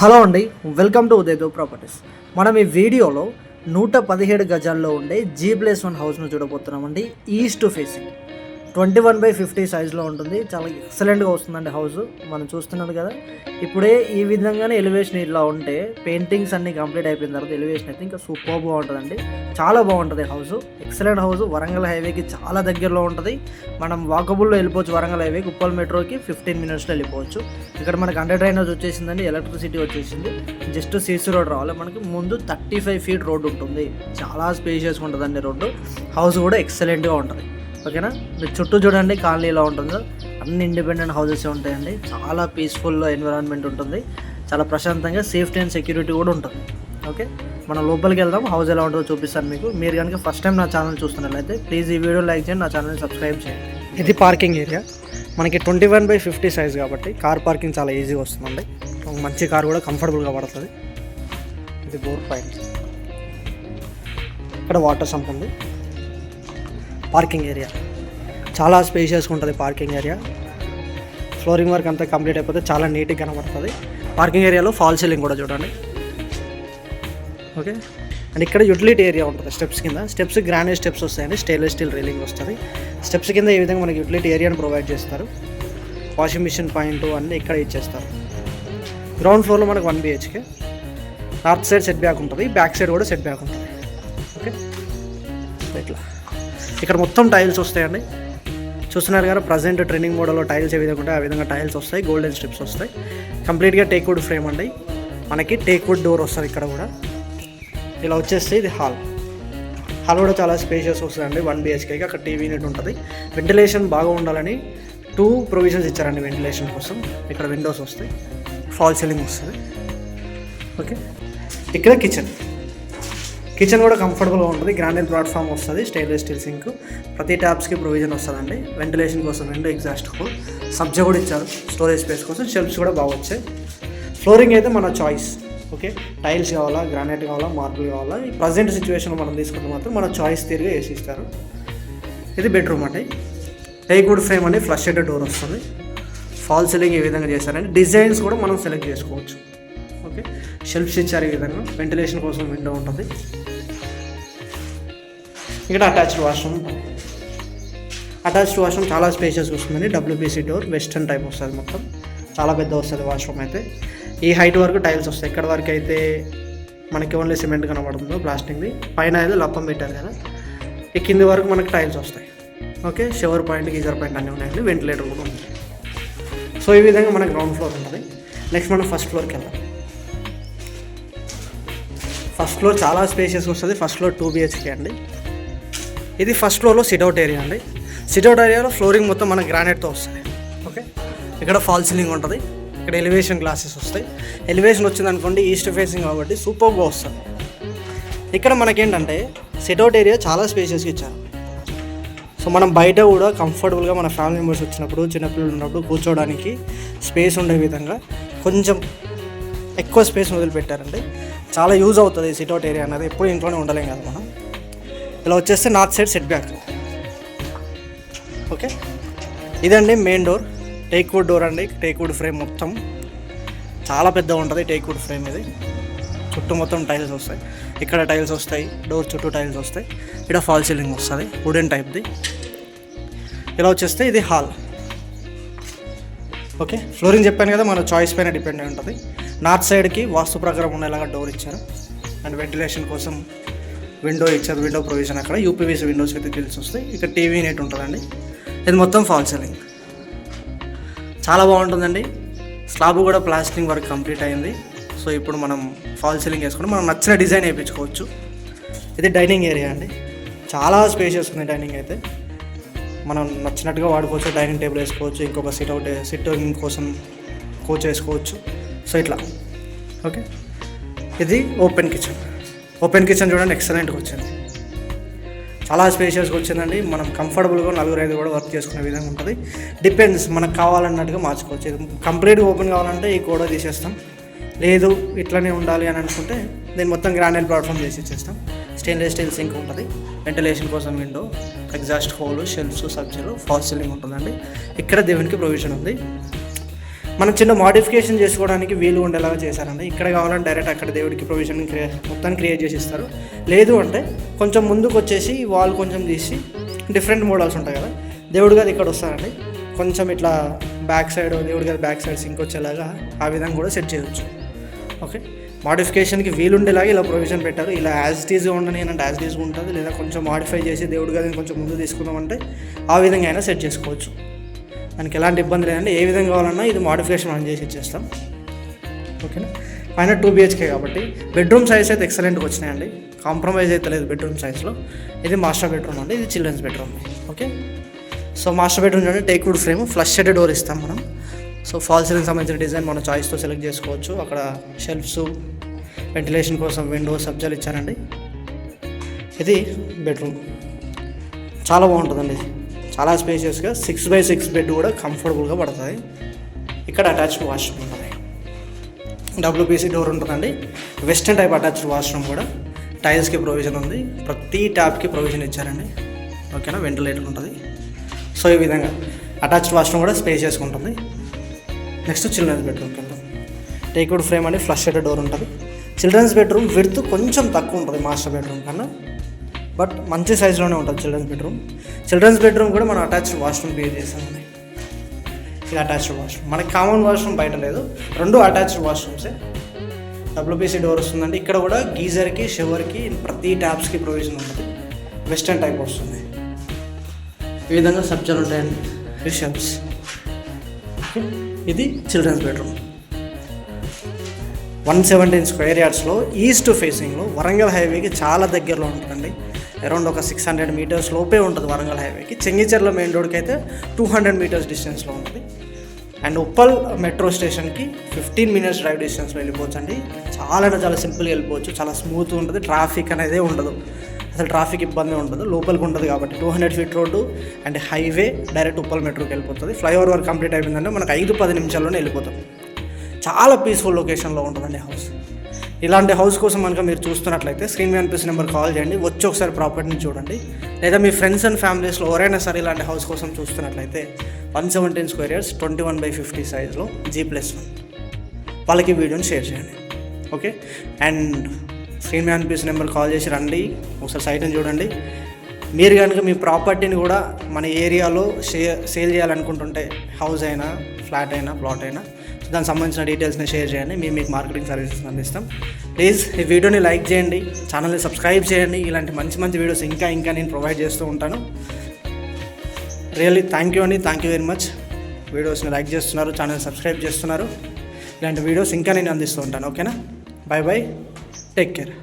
Hello అండి, welcome to Uday properties. మనం ఈ వీడియోలో 117 గజాల్లో ఉండే G+1 హౌస్ను చూడబోతున్నామండి. ఈస్ట్ ఫేసింగ్ 21/50 సైజులో ఉంటుంది. చాలా ఎక్సలెంట్గా వస్తుందండి హౌస్. మనం చూస్తున్నారు కదా, ఇప్పుడే ఈ విధంగానే ఎలివేషన్ ఇలా ఉంటే పెయింటింగ్స్ అన్నీ కంప్లీట్ అయిపోయిన తర్వాత ఎలివేషన్ అయితే ఇంకా సూపర్ బాగుంటుందండి. చాలా బాగుంటుంది హౌస్. Excellent house. వరంగల్ హైవేకి చాలా దగ్గరలో ఉంటుంది. మనం వాకబుల్లో వెళ్ళిపోవచ్చు. వరంగల్ హైవేకి ఉప్పల్ మెట్రోకి 15 మినిట్స్లో వెళ్ళిపోవచ్చు. ఇక్కడ మనకి అండర్ డ్రైనేజ్ వచ్చేసిందండి, ఎలక్ట్రిసిటీ వచ్చేసింది. జస్ట్ సీసీ రోడ్ రావాలి. మనకి ముందు 35 ఫీట్ రోడ్డు ఉంటుంది. చాలా స్పేషియస్గా ఉంటుందండి రోడ్డు. హౌస్ కూడా ఎక్సలెంట్గా ఉంటుంది. ఓకేనా, మీరు చుట్టూ చూడండి కాలనీ ఎలా ఉంటుందో. అన్ని ఇండిపెండెంట్ హౌసెస్ ఉంటాయండి. చాలా పీస్ఫుల్ ఎన్విరాన్మెంట్ ఉంటుంది. చాలా ప్రశాంతంగా సేఫ్టీ అండ్ సెక్యూరిటీ కూడా ఉంటుంది. ఓకే, మనం లోపలికి వెళ్దాం. హౌస్ ఎలా ఉంటుందో చూపిస్తాను మీకు. మీరు కనుక ఫస్ట్ టైం నా ఛానల్ చూస్తున్నట్లయితే ప్లీజ్ ఈ వీడియో లైక్ చేయండి, నా ఛానల్ని సబ్స్క్రైబ్ చేయండి. ఇది పార్కింగ్ ఏరియా. మనకి 21/50 సైజ్ కాబట్టి కార్ పార్కింగ్ చాలా ఈజీగా వస్తుందండి. మంచి కార్ కూడా కంఫర్టబుల్గా పడుతుంది. ఇది బోర్ పాయింట్. ఇక్కడ వాటర్ సంప్ ఉంది. పార్కింగ్ ఏరియా చాలా స్పేషియస్గా ఉంటుంది. పార్కింగ్ ఏరియా ఫ్లోరింగ్ వర్క్ అంతా కంప్లీట్ అయిపోతే చాలా నీట్గా కనబడుతుంది. పార్కింగ్ ఏరియాలో ఫాల్ సీలింగ్ కూడా చూడండి. ఓకే, అండ్ ఇక్కడ యూటిలిటీ ఏరియా ఉంటుంది. స్టెప్స్ కింద స్టెప్స్ గ్రానైట్ స్టెప్స్ వస్తాయండి. స్టెయిన్లెస్ స్టీల్ రైలింగ్ వస్తుంది. స్టెప్స్ కింద ఈ విధంగా మనకి యూటిలిటీ ఏరియాని ప్రొవైడ్ చేస్తారు. వాషింగ్ మిషన్ పాయింట్ అన్నీ ఇక్కడ ఇచ్చేస్తారు. గ్రౌండ్ ఫ్లోర్లో మనకు 1 BHK. North side set back ఉంటుంది, బ్యాక్ సైడ్ కూడా సెట్ బ్యాక్ ఉంటుంది. ఓకే, ఇట్లా ఇక్కడ మొత్తం టైల్స్ వస్తాయండి. చూస్తున్నారు కదా, ప్రజెంట్ ట్రెండింగ్ మోడల్లో టైల్స్ ఏ విధంగా ఉంటాయి ఆ విధంగా టైల్స్ వస్తాయి. గోల్డెన్ స్ట్రిప్స్ వస్తాయి. కంప్లీట్గా టేక్వుడ్ ఫ్రేమ్ అండి. మనకి టేక్వుడ్ డోర్ వస్తుంది. ఇక్కడ కూడా ఇలా వచ్చేస్తే ఇది హాల్ కూడా చాలా స్పేషియస్ వస్తుందండి. 1 BHKకి అక్కడ టీవీ యూనిట్ ఉంటుంది. వెంటిలేషన్ బాగా ఉండాలని 2 ప్రొవిజన్స్ ఇచ్చారండి వెంటిలేషన్ కోసం. ఇక్కడ విండోస్ వస్తాయి, ఫాల్ సీలింగ్ వస్తుంది. ఓకే, ఇక్కడ కిచెన్ కూడా కంఫర్టబుల్గా ఉంటుంది. గ్రానైట్ ప్లాట్ఫామ్ వస్తుంది. Stainless steel sync. ప్రతి ట్యాప్స్కి ప్రొవిజన్ వస్తుందండి. వెంటిలేషన్ కోసం విండో, ఎగ్జాస్ట్ హోల్, సబ్జా కూడా ఇచ్చారు స్టోరేజ్ స్పేస్ కోసం. షెల్ఫ్స్ కూడా బాగా వచ్చాయి. ఫ్లోరింగ్ అయితే మన చాయిస్. ఓకే, టైల్స్ కావాలా, గ్రానైట్ కావాలా, మార్బుల్ కావాలా, ఈ ప్రజెంట్ సిచ్యువేషన్లో మనం తీసుకుంటే మాత్రం మన చాయిస్ తీరుగా వేసి ఇస్తారు. ఇది బెడ్రూమ్ అండి. టేక్వుడ్ ఫ్రేమ్ అండి. ఫ్లష్ షెడ్ డోర్ వస్తుంది. ఫాల్ సీలింగ్ ఈ విధంగా చేశారండి. డిజైన్స్ కూడా మనం సెలెక్ట్ చేసుకోవచ్చు. ఓకే, షెల్ఫ్స్ ఇచ్చారు ఈ విధంగా. వెంటిలేషన్ కోసం విండో ఉంటుంది. ఇక్కడ అటాచ్డ్ వాష్రూమ్ చాలా స్పేషియస్ వస్తుందండి. WPC డోర్, వెస్టర్న్ టైప్ వస్తుంది. మొత్తం చాలా పెద్ద వస్తుంది వాష్రూమ్ అయితే. ఈ హైట్ వరకు టైల్స్ వస్తాయి. ఇక్కడ వరకు అయితే మనకి ఓన్లీ సిమెంట్ కనబడుతుందో ప్లాస్టింగ్ది. పైన అయితే లప్పం పెట్టారు కదా, ఈ కింది వరకు మనకి టైల్స్ వస్తాయి. Okay, shower point, geyser point అన్నీ ఉన్నాయండి. వెంటిలేటర్ కూడా ఉంది. సో ఈ విధంగా మనకి గ్రౌండ్ ఫ్లోర్ ఉంటుంది. నెక్స్ట్ మనం ఫస్ట్ ఫ్లోర్కి వెళ్దాం. ఫస్ట్ ఫ్లోర్ చాలా స్పేషియస్ వస్తుంది. ఫస్ట్ ఫ్లోర్ 2 BHK అండి. ఇది ఫస్ట్ ఫ్లోర్లో సిట్అవుట్ ఏరియా అండి. సిట్అవుట్ ఏరియాలో ఫ్లోరింగ్ మొత్తం మన గ్రానైట్తో వస్తుంది. ఓకే, ఇక్కడ ఫాల్ సీలింగ్ ఉంటుంది. ఇక్కడ ఎలివేషన్ గ్లాసెస్ వస్తాయి. ఎలివేషన్ వచ్చిందనుకోండి, ఈస్ట్ ఫేసింగ్ కాబట్టి సూపర్గా వస్తుంది. ఇక్కడ మనకేంటంటే సిట్అవుట్ ఏరియా చాలా స్పేషియస్గా ఇచ్చారు. సో మనం బయట కూడా కంఫర్టబుల్గా మన ఫ్యామిలీ మెంబర్స్ వచ్చినప్పుడు, చిన్నపిల్లలు ఉన్నప్పుడు కూర్చోవడానికి స్పేస్ ఉండే విధంగా కొంచెం ఎక్కువ స్పేస్ వదిలిపెట్టారండి. చాలా యూజ్ అవుతుంది ఈ సిట్అవుట్ ఏరియా అనేది. ఎప్పుడు ఇంట్లోనే ఉండలేం కదా మనం. ఇలా వచ్చేస్తే north side set back. Okay, ఇదండి మెయిన్ డోర్. టేక్వుడ్ డోర్ అండి. టేక్వుడ్ ఫ్రేమ్ మొత్తం చాలా పెద్దగా ఉంటుంది. టేక్వుడ్ ఫ్రేమ్ ఇది. చుట్టూ మొత్తం టైల్స్ వస్తాయి. ఇక్కడ టైల్స్ వస్తాయి. డోర్ చుట్టూ టైల్స్ వస్తాయి. ఇక్కడ ఫాల్ సీలింగ్ వస్తుంది, వుడెన్ టైప్ది. ఇలా వచ్చేస్తే ఇది హాల్. ఓకే, ఫ్లోరింగ్ చెప్పాను కదా, మన చాయిస్ పైన డిపెండ్ అయి ఉంటుంది. నార్త్ సైడ్కి వాస్తు ప్రకారం ఉండేలాగా డోర్ ఇచ్చారు. అండ్ వెంటిలేషన్ కోసం విండో ఇచ్చారు. విండో ప్రొవిజన్ అక్కడ UPVC విండోస్ అయితే తెలిసి వస్తాయి. ఇక్కడ టీవీ యూనిట్ ఉంటుందండి. ఇది మొత్తం ఫాల్ సీలింగ్ చాలా బాగుంటుందండి. స్లాబ్ కూడా ప్లాస్టింగ్ వర్క్ కంప్లీట్ అయింది. సో ఇప్పుడు మనం ఫాల్ సీలింగ్ వేసుకుంటే మనం నచ్చిన డిజైన్ వేయించుకోవచ్చు. ఇది డైనింగ్ ఏరియా అండి. చాలా స్పేషియస్ ఉంది డైనింగ్ అయితే. మనం నచ్చినట్టుగా వాడుకోవచ్చు. డైనింగ్ టేబుల్ వేసుకోవచ్చు. ఇంకొక సిట్టింగ్ కోసం కోచ్ వేసుకోవచ్చు. సో ఇట్లా. ఓకే, ఇది ఓపెన్ కిచెన్ చూడండి, ఎక్సలెంట్గా వచ్చింది. చాలా స్పేషియస్గా వచ్చిందండి. మనం కంఫర్టబుల్గా 4-5 కూడా వర్క్ చేసుకునే విధంగా ఉంటుంది. డిపెండ్స్, మనకు కావాలన్నట్టుగా మార్చుకోవచ్చు. ఇది కంప్లీట్గా ఓపెన్ కావాలంటే ఈ గోడ తీసేస్తాం. లేదు ఇట్లనే ఉండాలి అని అనుకుంటే దీన్ని మొత్తం గ్రానైట్ ప్లాట్ఫామ్ చేసి ఇచ్చేస్తాం. స్టెయిన్లెస్ స్టీల్ సింక్ ఉంటుంది. వెంటిలేషన్ కోసం విండో, ఎగ్జాస్ట్ హోల్, షెల్ఫ్స్, సబ్జీలు, ఫాల్ సీలింగ్ ఉంటుందండి. ఇక్కడ దేవునికి ప్రొవిజన్ ఉంది. మనం చిన్న మోడిఫికేషన్ చేసుకోవడానికి వీలు ఉండేలాగా చేశారండి. ఇక్కడ కావాలంటే డైరెక్ట్ అక్కడ దేవుడికి ప్రొవిజన్ మొత్తాన్ని క్రియేట్ చేసి ఇస్తారు. లేదు అంటే కొంచెం ముందుకు వచ్చేసి వాల్ కొంచెం తీసి డిఫరెంట్ మోడల్స్ ఉంటాయి కదా, దేవుడి గది ఇక్కడ వస్తారండి. కొంచెం ఇట్లా బ్యాక్ సైడ్ దేవుడి గది బ్యాక్ సైడ్ సింక్ వచ్చేలాగా ఆ విధంగా కూడా సెట్ చేయవచ్చు. ఓకే, మోడిఫికేషన్కి వీలుండేలాగా ఇలా ప్రొవిజన్ పెట్టారు. ఇలా యాజ్ ఇట్ ఈజ్గా ఉండని అంటే యాజ్ ఇట్ ఈజ్గా ఉంటుంది, లేదా కొంచెం మోడిఫై చేసి దేవుడి గదిని కొంచెం ముందు తీసుకుందామంటే ఆ విధంగా అయినా సెట్ చేసుకోవచ్చు. దానికి ఎలాంటి ఇబ్బంది లేదండి. ఏ విధంగా కావాలన్నా ఇది మోడిఫికేషన్ మనం చేసి ఇచ్చేస్తాం. ఓకేనా, పైన 2 BHK కాబట్టి బెడ్రూమ్ సైజ్ అయితే ఎక్సలెంట్గా వచ్చినాయండి. కాంప్రమైజ్ అయితే లేదు బెడ్రూమ్ సైజ్లో. ఇది మాస్టర్ బెడ్రూమ్ అండి, ఇది children's bedroom. Okay, so master bedroom చూడండి, teak wood frame, flush shed door ఇస్తాం మనం. సో ఫాల్ సీలింగ్ సంబంధించిన డిజైన్ మన చాయిస్తో సెలెక్ట్ చేసుకోవచ్చు. అక్కడ షెల్ఫ్స్, వెంటిలేషన్ కోసం విండోస్, సబ్జాలు ఇచ్చారండి. ఇది బెడ్రూమ్ చాలా బాగుంటుందండి, చాలా స్పేషియస్గా 6x6 బెడ్ కూడా కంఫర్టబుల్గా పడుతుంది. ఇక్కడ అటాచ్డ్ వాష్రూమ్ ఉంటుంది, WPC డోర్ ఉంటుందండి. వెస్టర్న్ టైప్ అటాచ్డ్ వాష్రూమ్ కూడా, టైల్స్కి ప్రొవిజన్ ఉంది, ప్రతి ట్యాప్కి ప్రొవిజన్ ఇచ్చారండి. ఓకేనా, వెంటిలేటర్ ఉంటుంది. సో ఈ విధంగా అటాచ్డ్ వాష్రూమ్ కూడా స్పేషియస్గా ఉంటుంది. నెక్స్ట్ చిల్డ్రన్స్ బెడ్రూమ్కి వెళ్తాం. టేక్వుడ్ ఫ్రేమ్ అని ఫ్లష్ షెడ్ డోర్ ఉంటుంది. చిల్డ్రన్స్ బెడ్రూమ్ విడ్త్ కొంచెం తక్కువ ఉంటుంది మాస్టర్ బెడ్రూమ్ కన్నా, బట్ మంచి సైజులోనే ఉంటుంది చిల్డ్రన్స్ బెడ్రూమ్. చిల్డ్రన్స్ బెడ్రూమ్ కూడా మనం అటాచ్డ్ వాష్రూమ్ క్రియేట్ చేస్తామండి. ఇది అటాచ్డ్ వాష్రూమ్, మనకి కామన్ వాష్రూమ్ బయట లేదు, 2 అటాచ్డ్ వాష్రూమ్సే. WPC డోర్ వస్తుందండి. ఇక్కడ కూడా గీజర్కి, షవర్కి, ప్రతి ట్యాప్స్కి ప్రొవిజన్ ఉంటుంది. వెస్టర్న్ టైప్ వస్తుంది. ఈ విధంగా సబ్జాలు ఉంటాయండి, షెల్ఫ్స్. ఇది చిల్డ్రన్స్ బెడ్రూమ్. 117 స్క్వేర్ యార్డ్స్లో ఈస్ట్ ఫేసింగ్లో వరంగల్ హైవేకి చాలా దగ్గరలో ఉంటుందండి. అరౌండ్ ఒక 600 మీటర్స్ లోపే ఉంటుంది వరంగల్ హైవేకి. చెంగిచెర్ల మెయిన్ రోడ్కి అయితే 200 మీటర్స్ డిస్టెన్స్లో ఉంటుంది. అండ్ ఉప్పల్ మెట్రో స్టేషన్కి 15 మినిట్స్ డ్రైవ్ డిస్టెన్స్లో వెళ్ళిపోవచ్చు అండి. చాలా సింపుల్గా వెళ్ళిపోవచ్చు, చాలా స్మూత్గా ఉంటుంది, ట్రాఫిక్ అనేది ఉండదు, అసలు ట్రాఫిక్ ఇబ్బంది ఉండదు. లోపలికి ఉంటుంది కాబట్టి 200 feet road and highway direct Uppal మెట్రోకి వెళ్ళిపోతుంది. ఫ్లైఓవర్ వర్క్ కంప్లీట్ అయిపోయిందంటే మనకు 5-10 నిమిషాల్లోనే వెళ్ళిపోతాం. చాలా పీస్ఫుల్ లొకేషన్లో ఉంటుందండి హౌస్. ఇలాంటి హౌస్ కోసం కనుక మీరు చూస్తున్నట్లయితే స్క్రీన్ మీద అనిపిస్తున్న నెంబర్ కాల్ చేయండి, వచ్చి ఒకసారి ప్రాపర్టీని చూడండి. లేదా మీ ఫ్రెండ్స్ అండ్ ఫ్యామిలీస్లో ఎవరైనా సరే ఇలాంటి హౌస్ కోసం చూస్తున్నట్లయితే 117 స్క్వేర్ యార్డ్స్ 21/50 సైజ్లో G+1 వాళ్ళకి వీడియోని షేర్ చేయండి. ఓకే, అండ్ స్క్రీన్ మీద అనిపిస్తున్న నెంబర్ కాల్ చేసి రండి, ఒకసారి సైట్ని చూడండి. మీరు కనుక మీ ప్రాపర్టీని కూడా మన ఏరియాలో సేల్ చేయాలనుకుంటుంటే, హౌస్ అయినా, ఫ్లాట్ అయినా, ప్లాట్ అయినా, దానికి సంబంధించిన డీటెయిల్స్ని షేర్ చేయండి. మేము మీకు మార్కెటింగ్ సర్వీసెస్ అందిస్తాం. ప్లీజ్ ఈ వీడియోని లైక్ చేయండి, ఛానల్ని సబ్స్క్రైబ్ చేయండి. ఇలాంటి మంచి వీడియోస్ ఇంకా నేను ప్రొవైడ్ చేస్తూ ఉంటాను. రియల్లీ థ్యాంక్ యూ అండి, థ్యాంక్ యూ వెరీ మచ్. వీడియోస్ని లైక్ చేస్తున్నారు, ఛానల్ సబ్స్క్రైబ్ చేస్తున్నారు. ఇలాంటి వీడియోస్ ఇంకా నేను అందిస్తూ ఉంటాను. ఓకేనా, బాయ్, టేక్ కేర్.